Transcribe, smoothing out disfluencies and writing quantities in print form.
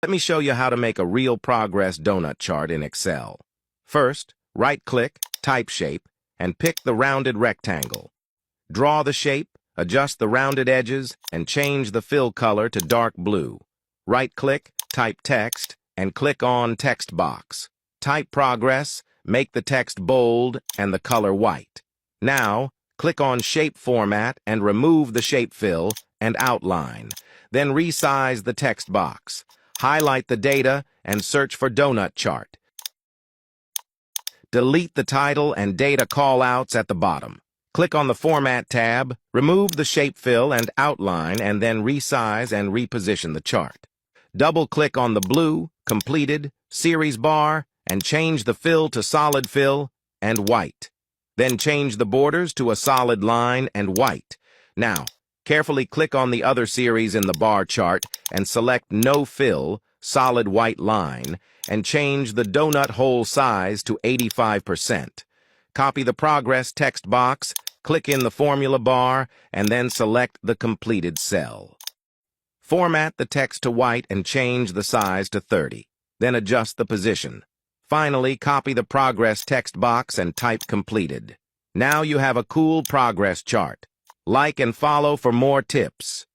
Let me show you how to make a real progress donut chart in Excel. First, right-click, Type Shape, and pick the rounded rectangle. Draw the shape, adjust the rounded edges, and change the fill color to dark blue. Right-click, type Text, and click on Text Box. Type Progress, make the text bold and the color white. Now, click on Shape Format and remove the shape fill and outline. Then resize the text box. Highlight the data and search for Donut Chart. Delete the title and data callouts at the bottom. Click on the Format tab, remove the shape fill and outline, and then resize and reposition the chart. Double-click on the blue, completed, series bar, and change the fill to solid fill and white. Then change the borders to a solid line and white. Now, carefully click on the other series in the bar chart and select No Fill, Solid White Line, and change the donut hole size to 85%. Copy the progress text box, click in the formula bar, and then select the completed cell. Format the text to white and change the size to 30. Then adjust the position. Finally, copy the progress text box and type completed. Now you have a cool progress chart. Like and follow for more tips.